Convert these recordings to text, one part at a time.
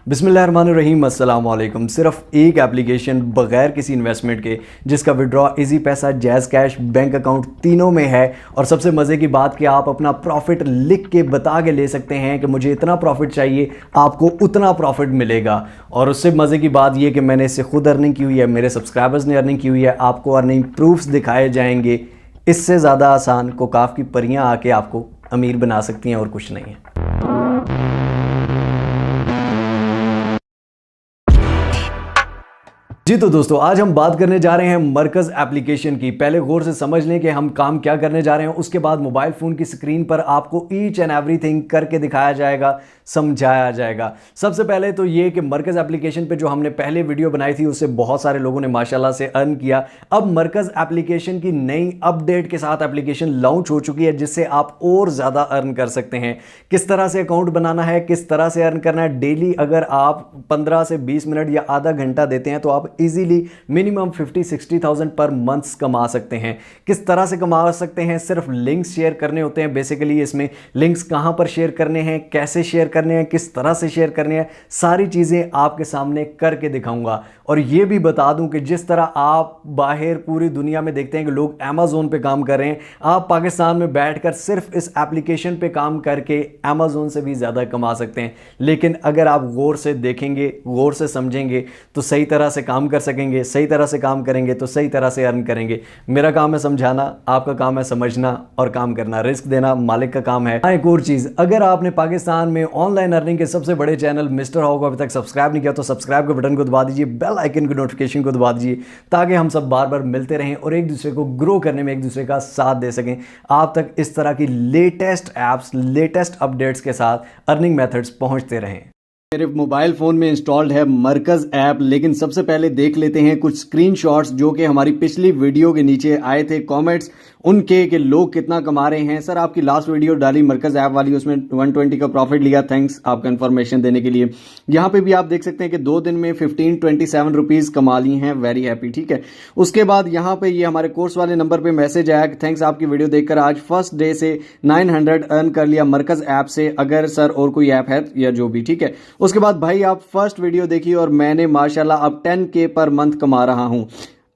बिस्मिल्लाहिर्रहमानिर्रहीम, अस्सलाम वालेकुम। सिर्फ एक एप्लीकेशन बगैर किसी इन्वेस्टमेंट के, जिसका विड्रॉ, इजी पैसा, जैज़ कैश, बैंक अकाउंट तीनों में है। और सबसे मज़े की बात कि आप अपना प्रॉफिट लिख के बता के ले सकते हैं कि मुझे इतना प्रॉफिट चाहिए, आपको उतना प्रॉफिट मिलेगा। और उससे मज़े की बात यह कि मैंने इससे खुद अर्निंग की हुई है, मेरे सब्सक्राइबर्स ने अर्निंग की हुई है, आपको अर्निंग प्रूफ्स दिखाए जाएंगे। इससे ज़्यादा आसान कोकाफ की परियाँ आके आपको अमीर बना सकती हैं और कुछ नहीं है। जी तो दोस्तों, आज हम बात करने जा रहे हैं मरकज़ एप्लीकेशन की। पहले गौर से समझ लें कि हम काम क्या करने जा रहे हैं, उसके बाद मोबाइल फ़ोन की स्क्रीन पर आपको ईच एंड एवरीथिंग करके दिखाया जाएगा, समझाया जाएगा। सबसे पहले तो ये कि मरकज़ एप्लीकेशन पे जो हमने पहले वीडियो बनाई थी उससे बहुत सारे लोगों ने माशाल्लाह से अर्न किया। अब मरकज़ एप्लीकेशन की नई अपडेट के साथ एप्लीकेशन लॉन्च हो चुकी है, जिससे आप और ज़्यादा अर्न कर सकते हैं। किस तरह से अकाउंट बनाना है, किस तरह से अर्न करना है, डेली अगर आप 15 से 20 मिनट या आधा घंटा देते हैं तो आप इजीली मिनिमम 50-60,000 पर मंथ कमा सकते हैं। किस तरह से कमा सकते हैं, सिर्फ लिंक्स शेयर करने होते हैं। बेसिकली इसमें लिंक्स कहां पर शेयर करने हैं, कैसे शेयर करने हैं, किस तरह से शेयर करने हैं, सारी चीजें आपके सामने करके दिखाऊंगा। और यह भी बता दूं कि जिस तरह आप बाहर पूरी दुनिया में देखते हैं कि लोग अमेज़न पे काम कर रहे हैं, आप पाकिस्तान में बैठकर सिर्फ इस एप्लीकेशन पे काम करके अमेज़न से भी ज्यादा कमा सकते हैं। लेकिन अगर आप गौर से देखेंगे, गौर से समझेंगे तो सही तरह से काम कर सकेंगे। सही तरह से काम करेंगे तो सही तरह से अर्न करेंगे। मेरा काम है समझाना, आपका काम है समझना और काम करना। रिस्क देना मालिक का काम है। एक और चीज, अगर आपने पाकिस्तान में ऑनलाइन अर्निंग के सबसे बड़े चैनल मिस्टर हाउ को अभी तक सब्सक्राइब नहीं किया तो सब्सक्राइब के बटन को दबा दीजिए, बेल आइकन की नोटिफिकेशन को दबा दीजिए, ताकि हम सब बार बार मिलते रहें और एक दूसरे को ग्रो करने में एक दूसरे का साथ दे सकें। आप तक इस तरह की लेटेस्ट एप्स, लेटेस्ट अपडेट्स के साथ अर्निंग मेथड्स पहुंचते रहें। मेरे मोबाइल फ़ोन में इंस्टॉल्ड है मरकज़ ऐप, लेकिन सबसे पहले देख लेते हैं कुछ स्क्रीनशॉट्स जो कि हमारी पिछली वीडियो के नीचे आए थे कमेंट्स उनके, कि लोग कितना कमा रहे हैं। सर, आपकी लास्ट वीडियो डाली मरकज़ ऐप वाली, उसमें 120 का प्रॉफिट लिया। थैंक्स आपका इन्फॉर्मेशन देने के लिए। यहाँ पे भी आप देख सकते हैं कि 2 दिन में 1527 रुपीज़ कमा ली हैं। Very happy. ठीक है, उसके बाद यहाँ पे ये हमारे कोर्स वाले नंबर पे मैसेज आया कि थैंक्स, आपकी वीडियो देखकर आज फर्स्ट डे से 900 अर्न कर लिया मरकज़ ऐप से। अगर सर और कोई ऐप है या जो भी। ठीक है, उसके बाद भाई आप फर्स्ट वीडियो देखी और मैंने माशाल्लाह अब 10K पर मंथ कमा रहा हूं।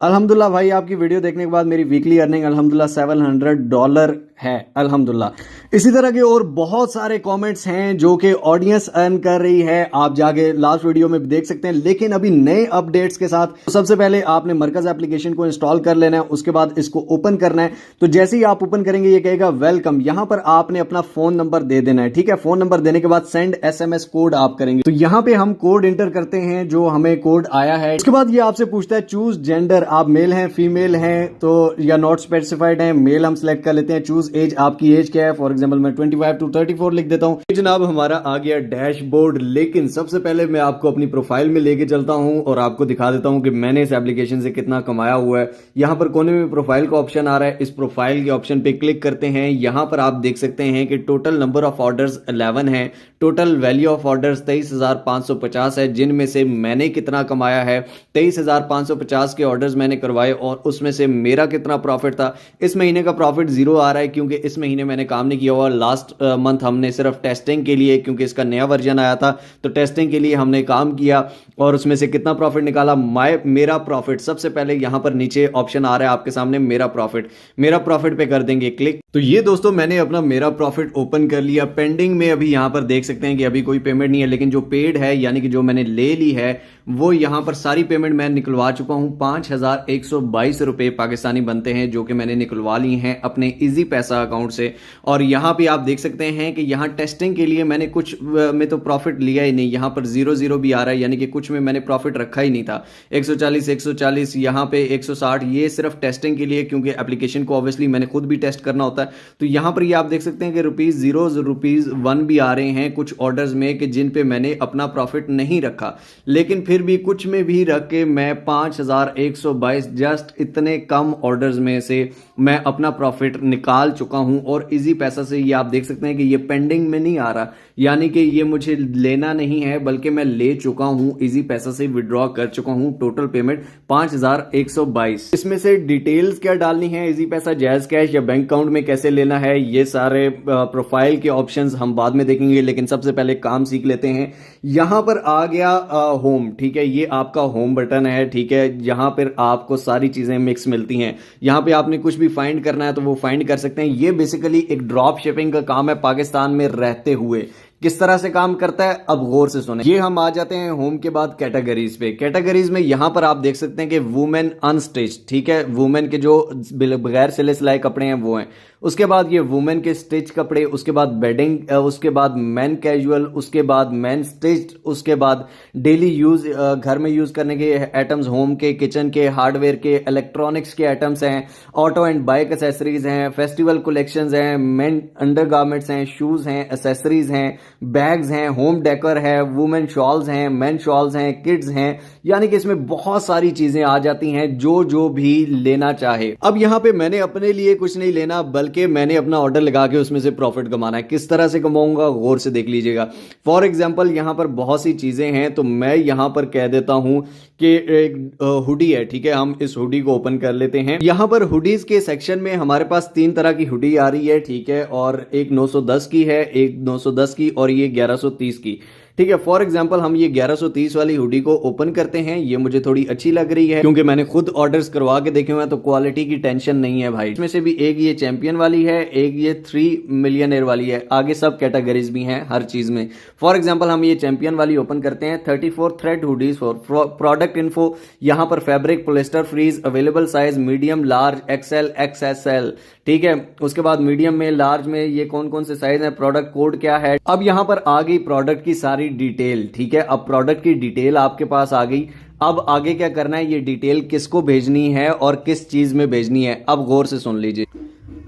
अल्हम्दुलिल्लाह भाई, आपकी वीडियो देखने के बाद मेरी वीकली अर्निंग अल्हम्दुलिल्लाह $700 है अल्हम्दुलिल्लाह। इसी तरह के और बहुत सारे कमेंट्स हैं जो कि ऑडियंस अर्न कर रही है, आप जाके लास्ट वीडियो में देख सकते हैं। लेकिन अभी नए अपडेट्स के साथ तो सबसे पहले आपने मरकज़ एप्लीकेशन को इंस्टॉल कर लेना है, उसके बाद इसको ओपन करना है। तो जैसे ही आप ओपन करेंगे ये कहेगा वेलकम। यहां पर आपने अपना फोन नंबर दे देना है। ठीक है, फोन नंबर देने के बाद सेंड SMS कोड आप करेंगे। तो यहां पे हम कोड इंटर करते हैं जो हमें कोड आया है। उसके बाद ये आपसे पूछता है चूज जेंडर, आप मेल हैं, फीमेल हैं तो या नॉट स्पेसिफाइड हैं। मेल हम सेलेक्ट कर लेते हैं। चूज एज, आपकी एज क्या है। फॉर एग्जांपल मैं 25 to 34 लिख देता हूं। जनाब हमारा आ गया डैशबोर्ड। लेकिन सबसे पहले मैं आपको अपनी प्रोफाइल में लेके चलता हूं और आपको दिखा देता हूं कि मैंने इस एप्लीकेशन से कितना कमाया हुआ है। यहां पर कोने में प्रोफाइल का ऑप्शन आ रहा है, इस प्रोफाइल के ऑप्शन पे क्लिक करते हैं। यहां पर आप देख सकते हैं कि टोटल नंबर ऑफ ऑर्डर्स 11 है, टोटल वैल्यू ऑफ ऑर्डर्स 23,550 है, जिनमें से मैंने कितना कमाया है 23,550 के ऑर्डर्स मैंने करवाए और उसमें से मेरा कितना प्रॉफिट था। इस महीने का प्रॉफिट 0 आ रहा है क्योंकि इस महीने मैंने काम नहीं किया हुआ। लास्ट मंथ हमने सिर्फ टेस्टिंग के लिए, क्योंकि इसका नया वर्जन आया था तो टेस्टिंग के लिए हमने काम किया और उसमें से कितना प्रॉफिट निकाला। मेरा प्रॉफिट, सबसे पहले यहां पर नीचे ऑप्शन आ रहा है आपके सामने मेरा प्रॉफिट पे कर देंगे क्लिक। तो ये दोस्तों मैंने अपना मेरा प्रॉफिट ओपन कर लिया। पेंडिंग में अभी यहां पर देख सकते हैं कि अभी कोई पेमेंट नहीं है, लेकिन जो पेड है यानी कि जो मैंने ले ली है वो यहां पर सारी पेमेंट मैं निकलवा चुका हूं। 5,122 रुपए पाकिस्तानी बनते हैं जो कि मैंने निकलवा ली हैं अपने इजी पैसा अकाउंट से। और यहां पे आप देख सकते हैं कि यहां टेस्टिंग के लिए मैंने कुछ में तो प्रॉफिट लिया ही नहीं। यहां पर 0 भी आ रहा है, यानी कि कुछ में मैंने प्रॉफिट रखा ही नहीं था। 140 यहां पे 160, ये सिर्फ टेस्टिंग के लिए, क्योंकि एप्लीकेशन को ऑब्वियसली मैंने खुद भी टेस्ट करना होता है। तो यहां पर ये आप देख सकते हैं कि ₹0, ₹1 भी आ रहे हैं कुछ ऑर्डर्स में कि जिन पे मैंने अपना प्रॉफिट नहीं रखा। लेकिन फिर भी कुछ में भी रख के मैं 5,122 जस्ट इतने कम ऑर्डर्स में से मैं अपना प्रॉफिट निकाल चुका हूं। और इजी पैसा से ये आप देख सकते हैं कि ये पेंडिंग में नहीं आ रहा, यानी कि ये मुझे लेना नहीं है बल्कि मैं ले चुका हूं, इजी पैसा से विड्रॉ कर चुका हूं। Total payment 5122। इसमें से डिटेल्स क्या डालनी है, इजी पैसा, जैज कैश या बैंक अकाउंट में कैसे लेना है, ये सारे प्रोफाइल के ऑप्शंस हम बाद में देखेंगे, लेकिन सबसे पहले काम सीख लेते हैं। यहां पर आ गया होम, ठीक है, ये आपका होम बटन है, ठीक है, यहां पर आपको सारी चीजें मिक्स मिलती हैं। यहां पे आपने कुछ भी फाइंड करना है तो वो फाइंड कर सकते हैं। ये बेसिकली एक ड्रॉप शिपिंग का काम है पाकिस्तान में रहते हुए। किस तरह से काम करता है अब गौर से सुने। ये हम आ जाते हैं होम के बाद कैटेगरीज पे। कैटेगरीज में यहां पर आप देख सकते हैं कि वुमेन अनस्टिच, ठीक है, वुमेन के जो बगैर सिले सिलाई कपड़े हैं वो हैं। उसके बाद ये वुमेन के स्टिच कपड़े, उसके बाद बेडिंग, उसके बाद मैन कैजुअल, उसके बाद मैन स्टिच, उसके बाद डेली यूज घर में यूज करने के आइटम्स, होम के, किचन के, हार्डवेयर के, इलेक्ट्रॉनिक्स के आइटम्स हैं, ऑटो एंड बाइक एसेसरीज हैं, फेस्टिवल कलेक्शंस हैं, मेन अंडरगारमेंट्स हैं, शूज हैं, एसेसरीज हैं, बैग्स हैं, होम डेकोर है, वुमेन शॉल्स हैं, मेन शॉल्स हैं, किड्स हैं। यानी कि इसमें बहुत सारी चीजें आ जाती हैं जो भी लेना चाहे। अब यहां पे मैंने अपने लिए कुछ नहीं लेना बल्कि मैंने अपना ऑर्डर लगा के उसमें से प्रॉफिट कमाना है। किस तरह से कमाऊंगा गौर से देख लीजिएगा। फॉर एग्जांपल यहां पर बहुत सी चीजें हैं, तो मैं यहां पर कह देता हूं कि एक हुडी है, ठीक है, हम इस हुडी को ओपन कर लेते हैं। यहां पर हुडीज के सेक्शन में हमारे पास 3 तरह की हुडी आ रही है, ठीक है, और एक 910 की है, एक 910 की और ये 1130 की, ठीक है। फॉर एग्जांपल हम ये 1130 वाली हुडी को ओपन करते हैं। ये मुझे थोड़ी अच्छी लग रही है क्योंकि मैंने खुद ऑर्डर्स करवा के देखे हुए हैं, तो क्वालिटी की टेंशन नहीं है भाई। इसमें से भी एक ये चैंपियन वाली है, एक ये 3 मिलियनेयर वाली है, आगे सब कैटेगरीज भी हैं हर चीज में। फॉर एग्जांपल हम ये चैंपियन वाली ओपन करते हैं। 34 thread hoodies for product info. यहां पर fabric polyester fleece, available size medium, large, XL, XSL, ठीक है। उसके बाद मीडियम में, लार्ज में ये कौन कौन से साइज है, प्रोडक्ट कोड क्या है। अब यहां पर आ गई प्रोडक्ट की सारी डिटेल, ठीक है। अब प्रोडक्ट की डिटेल आपके पास आ गई। अब आगे क्या करना है, ये डिटेल किसको भेजनी है और किस चीज में भेजनी है, अब गौर से सुन लीजिए।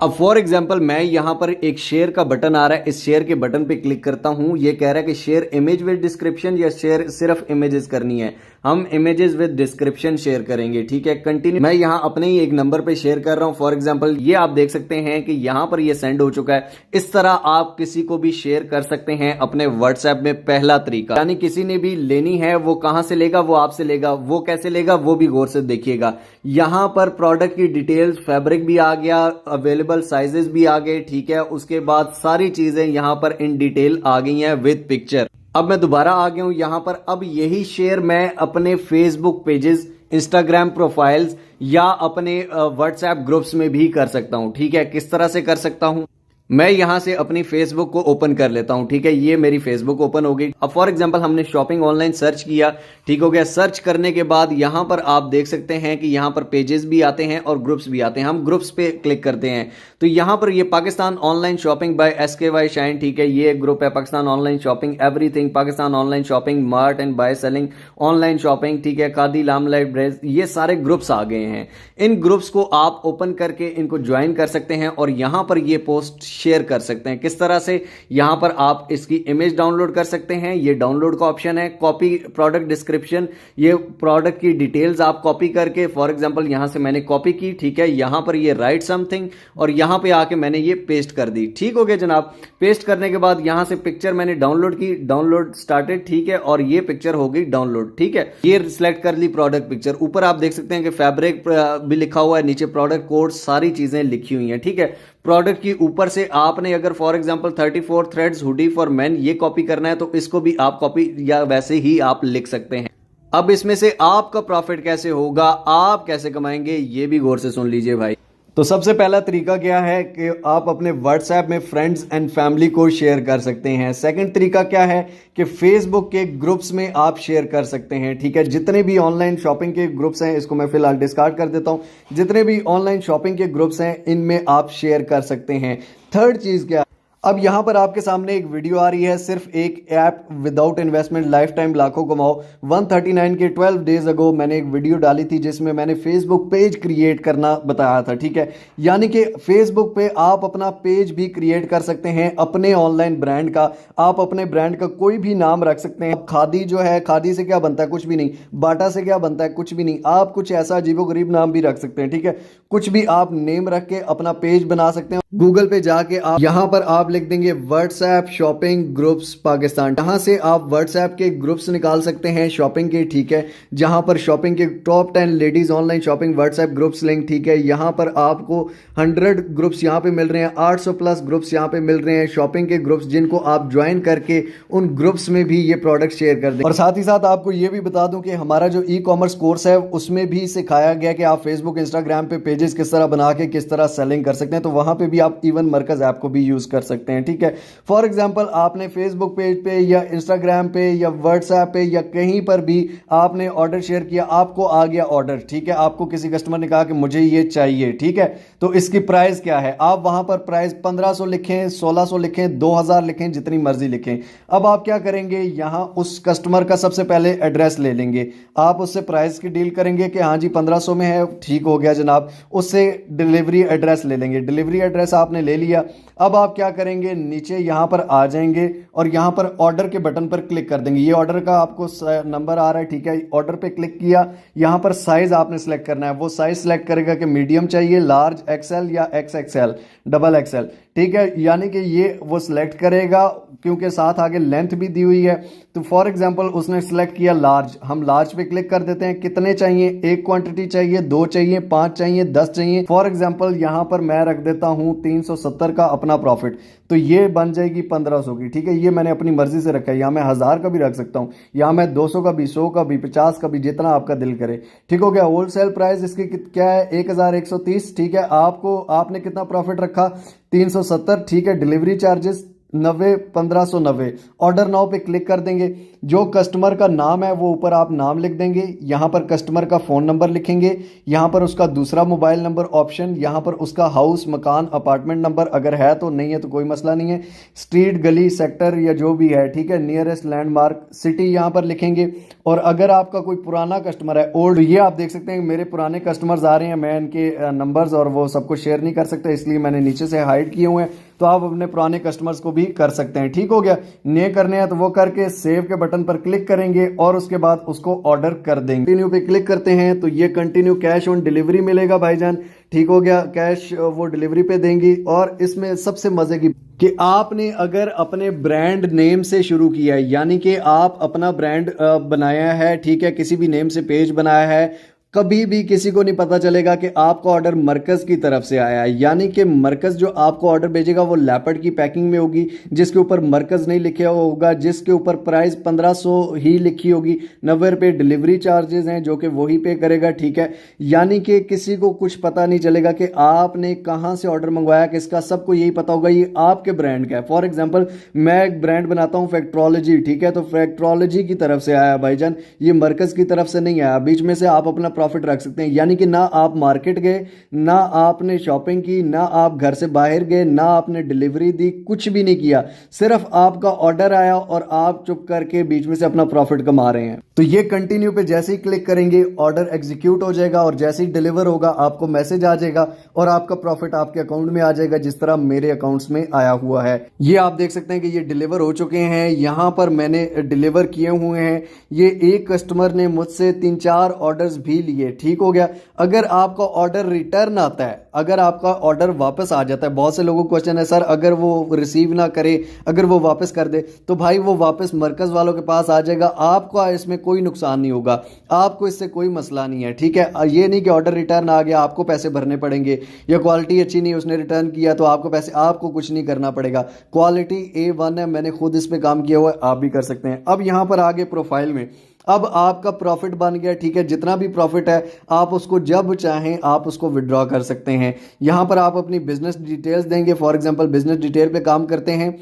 अब फॉर एग्जांपल मैं यहां पर एक शेयर का बटन आ रहा है, इस शेयर के बटन पे क्लिक करता हूं। ये कह रहा है कि शेयर इमेज विद डिस्क्रिप्शन या शेयर सिर्फ इमेजेस करनी है। हम इमेजेस विद डिस्क्रिप्शन शेयर करेंगे, ठीक है। कंटिन्यू। मैं यहां अपने ही एक नंबर पे शेयर कर रहा हूं। फॉर एग्जांपल ये आप देख सकते हैं कि यहां पर ये सेंड हो चुका है। इस तरह आप किसी को भी शेयर कर सकते हैं अपने व्हाट्सएप में। पहला तरीका, यानी किसी ने भी लेनी है वो कहां से लेगा, वो आपसे लेगा। वो कैसे लेगा वो भी गौर से देखिएगा। यहां पर प्रोडक्ट की डिटेल्स, फैब्रिक भी आ गया, अवेलेबल साइजेस भी आ गए, ठीक है। उसके बाद सारी चीजें यहां पर इन डिटेल आ गई हैं विद पिक्चर। अब मैं दोबारा आ गया हूं यहां पर। अब यही शेयर मैं अपने फेसबुक पेजेस, इंस्टाग्राम प्रोफाइल्स या अपने व्हाट्सएप ग्रुप्स में भी कर सकता हूं, ठीक है। किस तरह से कर सकता हूं, मैं यहां से अपनी फेसबुक को ओपन कर लेता हूं, ठीक है। ये मेरी फेसबुक ओपन हो गई। अब फॉर एग्जांपल हमने शॉपिंग ऑनलाइन सर्च किया, ठीक हो गया। सर्च करने के बाद यहां पर आप देख सकते हैं कि यहां पर पेजेस भी आते हैं और ग्रुप्स भी आते हैं। हम ग्रुप्स पे क्लिक करते हैं तो यहां पर ये Pakistan online shopping by SKY shine, ठीक है, ये एक ग्रुप है। Pakistan online shopping everything, Pakistan online shopping, mart and buy selling, online shopping, ठीक है, कादी लामलाइट ब्रेज, ये सारे ग्रुप्स आ गए हैं। इन ग्रुप्स को आप ओपन करके इनको ज्वाइन कर सकते हैं और यहां पर ये पोस्ट शेयर कर सकते हैं। किस तरह से, यहां पर आप इसकी इमेज डाउनलोड कर सकते हैं, ये डाउनलोड का ऑप्शन है। कॉपी प्रोडक्ट डिस्क्रिप्शन, ये प्रोडक्ट की डिटेल्स आप कॉपी करके, फॉर एग्जांपल यहां से मैंने कॉपी की, ठीक है, यहां पर ये राइट समथिंग और यहां पे आके मैंने ये पेस्ट कर दी, ठीक हो गया जनाब। पेस्ट करने के बाद यहां से पिक्चर मैंने डाउनलोड की, डाउनलोड स्टार्टेड, ठीक है, और ये पिक्चर हो गई डाउनलोड, ठीक है। ये सिलेक्ट कर ली प्रोडक्ट पिक्चर। ऊपर आप देख सकते हैं कि फैब्रिक भी लिखा हुआ है, नीचे प्रोडक्ट कोड, सारी चीजें लिखी हुई हैं, ठीक है। प्रोडक्ट की ऊपर से आपने अगर for example 34 threads hoodie for main ये कॉपी करना है तो इसको भी आप कॉपी या वैसे ही आप लिख सकते हैं। अब इसमें से आपका प्रॉफिट कैसे होगा, आप कैसे कमाएंगे, ये भी गौर से सुन लीजिए भाई। तो सबसे पहला तरीका क्या है कि आप अपने व्हाट्सएप में फ्रेंड्स एंड फैमिली को शेयर कर सकते हैं। सेकंड तरीका क्या है कि फेसबुक के ग्रुप्स में आप शेयर कर सकते हैं, ठीक है। जितने भी ऑनलाइन शॉपिंग के ग्रुप्स हैं, इसको मैं फिलहाल डिस्कार्ड कर देता हूं। जितने भी ऑनलाइन शॉपिंग के ग्रुप्स हैं इनमें आप शेयर कर सकते हैं। थर्ड चीज क्या, अब यहां पर आपके सामने एक वीडियो आ रही है, सिर्फ एक app without investment life time लाखों कमाओ। 139 के 12 डेज अगो मैंने एक वीडियो डाली थी जिसमें मैंने फेसबुक पेज क्रिएट करना बताया था, ठीक है। यानी कि फेसबुक पे आप अपना पेज भी क्रिएट कर सकते हैं अपने ऑनलाइन ब्रांड का। आप अपने ब्रांड का कोई भी नाम रख सकते हैं। खादी जो है, खादी से क्या बनता है, कुछ भी नहीं। बाटा से क्या बनता है, कुछ भी नहीं। आप कुछ ऐसा अजीबोगरीब नाम भी रख सकते हैं, ठीक है। कुछ भी आप नेम रख के अपना पेज बना सकते हैं। गूगल पे जाके आप यहाँ पर आप लिख देंगे व्हाट्सएप शॉपिंग ग्रुप्स पाकिस्तान। यहाँ से आप व्हाट्सएप के ग्रुप्स निकाल सकते हैं शॉपिंग के, ठीक है, जहां पर शॉपिंग के top 10 ladies online shopping WhatsApp groups link, ठीक है। यहाँ पर आपको 100 ग्रुप्स यहाँ पे मिल रहे हैं, 800 प्लस ग्रुप्स यहाँ पे मिल रहे हैं शॉपिंग के ग्रुप्स, जिनको आप ज्वाइन करके उन ग्रुप्स में भी ये प्रोडक्ट शेयर कर दें। और साथ ही साथ आपको ये भी बता दूं कि हमारा जो ई कॉमर्स कोर्स है उसमें भी सिखाया गया कि आप फेसबुक इंस्टाग्राम पे पेजेस किस तरह बना के किस तरह सेलिंग कर सकते हैं। तो वहां पे भी आप इवन मरकज ऐप को भी यूज कर सकते हैं, ठीक है। फॉर एग्जांपल आपने फेसबुक पेज पे या इंस्टाग्राम पे या व्हाट्सएप पे या कहीं पर भी आपने ऑर्डर शेयर किया, आपको आ गया ऑर्डर, ठीक है, आपको किसी कस्टमर ने कहा कि मुझे ये चाहिए, ठीक है, तो इसकी प्राइस क्या है, आप वहां पर प्राइस 1500 लिखें, 1600 लिखें, 2000 लिखें, जितनी मर्जी लिखें। अब आप क्या करेंगे, यहां उस कस्टमर का सबसे पहले एड्रेस ले लेंगे, आप उससे प्राइस की डील करेंगे कि हाँ जी 1500 में है, ठीक हो गया जनाब, उससे डिलीवरी एड्रेस ले लेंगे। डिलीवरी एड्रेस आपने ले लिया, अब आप क्या करेंगे, नीचे यहां पर आ जाएंगे और यहां पर ऑर्डर के बटन पर क्लिक कर देंगे। ये ऑर्डर का आपको नंबर आ रहा है, ठीक है, ऑर्डर पे क्लिक किया, यहां पर साइज आपने सेलेक्ट करना है, वो साइज सेलेक्ट करेगा कि मीडियम चाहिए, लार्ज एक्सएल या XXL, डबल एक्सएल, ठीक है, यानी कि ये वो सिलेक्ट करेगा क्योंकि साथ आगे लेंथ भी दी हुई है। तो फॉर एग्जांपल उसने सेलेक्ट किया लार्ज, हम लार्ज पे क्लिक कर देते हैं, कितने चाहिए, एक क्वांटिटी चाहिए, 2 चाहिए, 5 चाहिए, 10 चाहिए। फॉर एग्जांपल यहां पर मैं रख देता हूं 370 का अपना प्रॉफिट, तो ये बन जाएगी 1500 की, ठीक है, ये मैंने अपनी मर्जी से रखा है, या मैं 1000 का भी रख सकता हूं, या मैं 200 का भी, 100 का भी, 50 का भी, जितना आपका दिल करे, ठीक हो गया। होलसेल प्राइस इसकी क्या है, 1130, ठीक है, आपने कितना प्रॉफिट रखा, 370, ठीक है। Delivery charges 90, 1590। ऑर्डर नाउ पे क्लिक कर देंगे, जो कस्टमर का नाम है वो ऊपर आप नाम लिख देंगे, यहां पर कस्टमर का फोन नंबर लिखेंगे, यहां पर उसका दूसरा मोबाइल नंबर ऑप्शन, यहां पर उसका हाउस मकान अपार्टमेंट नंबर अगर है तो, नहीं है तो कोई मसला नहीं है, स्ट्रीट गली सेक्टर या जो भी है, ठीक है, नियरेस्ट लैंडमार्क सिटी यहां पर लिखेंगे। और अगर आपका कोई पुराना कस्टमर है ओल्ड, ये आप देख सकते हैं मेरे पुराने कस्टमर्स आ रहे हैं, मैं इनके नंबर्स और वो सबको शेयर नहीं कर सकता, इसलिए मैंने नीचे से हाइड किए हुए हैं, तो आप अपने पुराने कस्टमर्स को भी कर सकते हैं, ठीक हो गया। नए करने हैं तो वो करके सेव के बटन पर क्लिक करेंगे और उसके बाद उसको ऑर्डर कर देंगे। कंटिन्यू पे क्लिक करते हैं तो ये कंटिन्यू कैश ऑन डिलीवरी मिलेगा भाईजान, ठीक हो गया, कैश वो डिलीवरी पे देंगी। और इसमें सबसे मजे की कि आपने अगर अपने ब्रांड नेम से शुरू किया है, यानी कि आप अपना ब्रांड बनाया है, ठीक है, किसी भी नेम से पेज बनाया है, कभी भी किसी को नहीं पता चलेगा कि आपका ऑर्डर मरकज की तरफ से आया है, यानी कि मरकज जो आपको ऑर्डर भेजेगा वो लैपर्ड की पैकिंग में होगी, जिसके ऊपर मरकज नहीं लिखा होगा, जिसके ऊपर प्राइस 1500 ही लिखी होगी, 90 रुपये डिलीवरी चार्जेस हैं जो कि वही पे करेगा, ठीक है। यानी कि किसी को कुछ पता नहीं चलेगा कि आपने कहाँ से ऑर्डर मंगवाया, किसका, सबको यही पता होगा ये आपके ब्रांड का है। फॉर एग्जाम्पल मैं एक ब्रांड बनाता हूँ फैक्ट्रोलॉजी, ठीक है, तो फैक्ट्रोलॉजी की तरफ से आया भाईजान, ये मरकज की तरफ से नहीं आया। बीच में से आप अपना प्रॉफिट रख सकते हैं, यानी कि ना आप मार्केट गए, ना आपने शॉपिंग की, ना आप घर से बाहर गए, ना आपने डिलीवरी दी, कुछ भी नहीं किया, सिर्फ आपका ऑर्डर आया और आप चुप करके बीच में से अपना प्रॉफिट कमा रहे हैं। तो ये कंटिन्यू पे जैसे ही क्लिक करेंगे ऑर्डर एग्जीक्यूट हो जाएगा और जैसे ही डिलीवर होगा आपको मैसेज आ जाएगा और आपका प्रॉफिट आपके अकाउंट में आ जाएगा, जिस तरह मेरे अकाउंट्स में आया हुआ है। ये आप देख सकते हैं कि ये डिलीवर हो चुके हैं, यहां पर मैंने डिलीवर किए हुए हैं। ये एक कस्टमर ने मुझसे 3-4 ऑर्डर्स भी लिए, ठीक हो गया। अगर आपका ऑर्डर रिटर्न आता है, अगर आपका ऑर्डर वापस आ जाता है, बहुत से लोगों को क्वेश्चन है सर अगर वो रिसीव ना करे, अगर वो वापस कर दे, तो भाई वो वापस मरकज वालों के पास आ जाएगा, आपको इसमें कोई नुकसान नहीं होगा, आपको इससे कोई मसला नहीं है, ठीक है। ये नहीं कि ऑर्डर रिटर्न आ गया आपको पैसे भरने पड़ेंगे, या क्वालिटी अच्छी नहीं उसने रिटर्न किया तो आपको पैसे, आपको कुछ नहीं करना पड़ेगा, क्वालिटी A1 है, मैंने खुद इस पे काम किया हुआ है, आप भी कर सकते हैं। अब यहां पर आगे प्रोफाइल में अब आपका प्रॉफिट बन गया, ठीक है, जितना भी प्रॉफिट है आप उसको जब चाहें आप उसको विड्रॉ कर सकते हैं। यहां पर आप अपनी बिजनेस डिटेल्स देंगे, फॉर एग्जांपल बिजनेस डिटेल पे काम करते हैं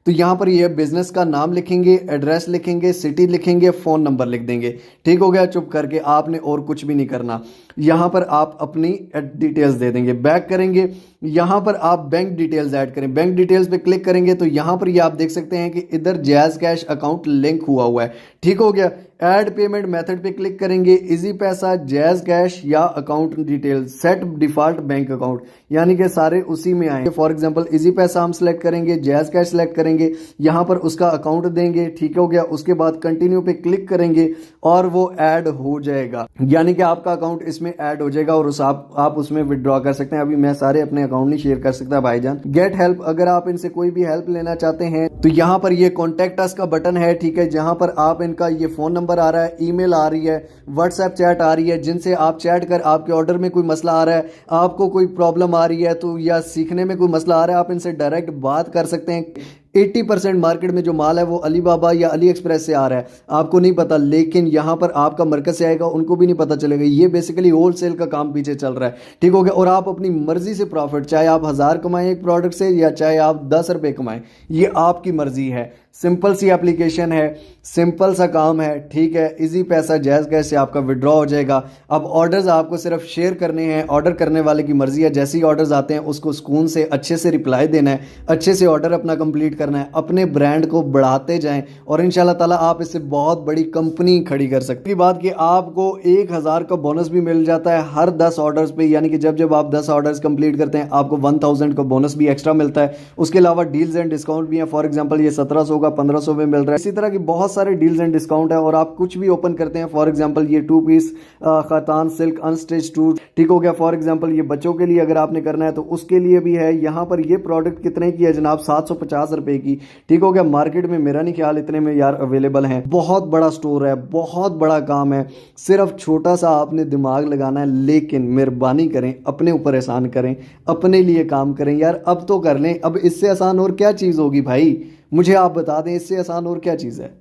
तो यहां पर ये बिजनेस का नाम लिखेंगे, एड्रेस लिखेंगे, सिटी लिखेंगे, फोन नंबर लिख देंगे, ठीक हो गया, चुप करके आपने और कुछ भी नहीं करना। यहां पर आप अपनी डिटेल्स दे देंगे, बैक करेंगे यहाँ पर आप बैंक डिटेल्स ऐड करें। बैंक डिटेल्स पे क्लिक करेंगे तो यहाँ पर ये आप देख सकते हैं कि इधर जैज कैश अकाउंट लिंक हुआ हुआ है। ठीक हो गया। ऐड पेमेंट मेथड पे क्लिक करेंगे, इजी पैसा, जैज कैश या account details, set default bank account, यानी कि सारे उसी में आएंगे। फॉर एग्जांपल इजी पैसा हम सेलेक्ट करेंगे, जैज कैश सेलेक्ट करेंगे, यहाँ पर उसका अकाउंट देंगे। ठीक हो गया। उसके बाद कंटिन्यू पे क्लिक करेंगे और वो ऐड हो जाएगा, यानी कि आपका अकाउंट इसमें ऐड हो जाएगा और उस आप उसमें विड्रॉ कर सकते हैं। अभी मैं सारे अपने अकाउंट नहीं शेयर कर सकता भाईजान। गेट हेल्प, अगर आप इनसे कोई भी हेल्प लेना चाहते हैं तो यहाँ पर ये कॉन्टेक्ट अस का बटन है। ठीक है, जहां पर आप इनका ये फोन नंबर आ रहा है, ईमेल आ रही है, व्हाट्सएप चैट आ रही है, जिनसे आप चैट कर आपके ऑर्डर में कोई मसला आ रहा है, आपको कोई प्रॉब्लम आ रही है तो या सीखने में कोई मसला आ रहा है, आप इनसे डायरेक्ट बात कर सकते हैं। 80% मार्केट में जो माल है वो अलीबाबा या अली एक्सप्रेस से आ रहा है, आपको नहीं पता, लेकिन यहां पर आपका मरकज से आएगा, उनको भी नहीं पता चलेगा। ये बेसिकली होलसेल का काम पीछे चल रहा है। ठीक हो गया। और आप अपनी मर्जी से प्रॉफिट, चाहे आप 1000 कमाएं एक प्रोडक्ट से या चाहे आप 10 रुपए कमाएं, ये आपकी मर्जी है। सिंपल सी एप्लीकेशन है, सिंपल सा काम है। ठीक है, इजी पैसा, जैज कैश से आपका विड्रॉ हो जाएगा। अब ऑर्डर्स आपको सिर्फ शेयर करने हैं, ऑर्डर करने वाले की मर्जी है। जैसे ही ऑर्डर्स आते हैं उसको सुकून से अच्छे से रिप्लाई देना है, अच्छे से ऑर्डर अपना कंप्लीट करना है, अपने ब्रांड को बढ़ाते जाएं और इंशाल्लाह ताला आप इससे बहुत बड़ी कंपनी खड़ी कर सकते हैं। बात कि आपको 1000 का बोनस भी मिल जाता है हर 10 ऑर्डर्स पे, यानी कि जब आप 10 ऑर्डर्स कंप्लीट करते हैं आपको 1000 का बोनस भी एक्स्ट्रा मिलता है। उसके अलावा डील्स एंड डिस्काउंट भी है। फॉर एग्जांपल ये 1700 का 1500 में मिल रहा है। इसी तरह की बहुत सारे डील्स एंड डिस्काउंट है और आप कुछ भी ओपन करते हैं। फॉर एग्जांपल ये 2 पीस खतान सिल्क अनस्टिच सूट, ठीक हो गया। फॉर एग्जांपल ये बच्चों के लिए अगर आपने करना है तो उसके लिए भी है। यहाँ पर ये प्रोडक्ट कितने की है जनाब, 750 रुपए की। ठीक हो गया। मार्केट में मेरा नहीं ख्याल इतने में यार अवेलेबल है। बहुत बड़ा स्टोर है, बहुत बड़ा काम है, सिर्फ छोटा सा आपने दिमाग लगाना है। लेकिन मेहरबानी करें, अपने ऊपर एहसान करें, अपने लिए काम करें यार। अब तो कर लें, अब इससे आसान और क्या चीज़ होगी भाई, मुझे आप बता दें इससे आसान और क्या चीज़ है।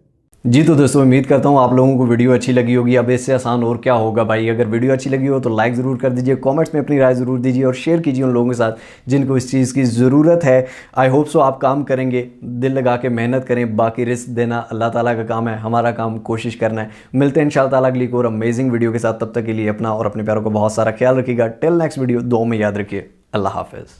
जी तो दोस्तों उम्मीद करता हूँ आप लोगों को वीडियो अच्छी लगी होगी। अब इससे आसान और क्या होगा भाई। अगर वीडियो अच्छी लगी हो तो लाइक ज़रूर कर दीजिए, कमेंट्स में अपनी राय ज़रूर दीजिए और शेयर कीजिए उन लोगों के साथ जिनको इस चीज़ की ज़रूरत है। आई होप सो आप काम करेंगे, दिल लगा के मेहनत करें। बाकी रिस्क देना अल्लाह ताला का काम है, हमारा काम कोशिश करना है। मिलते हैं इंशाअल्लाह ताला अगली और अमेजिंग वीडियो के साथ। तब तक के लिए अपना और अपने प्यारों को बहुत सारा ख्याल रखिएगा। टिल नेक्स्ट वीडियो, दुआ में याद रखिए। अल्लाह हाफिज़।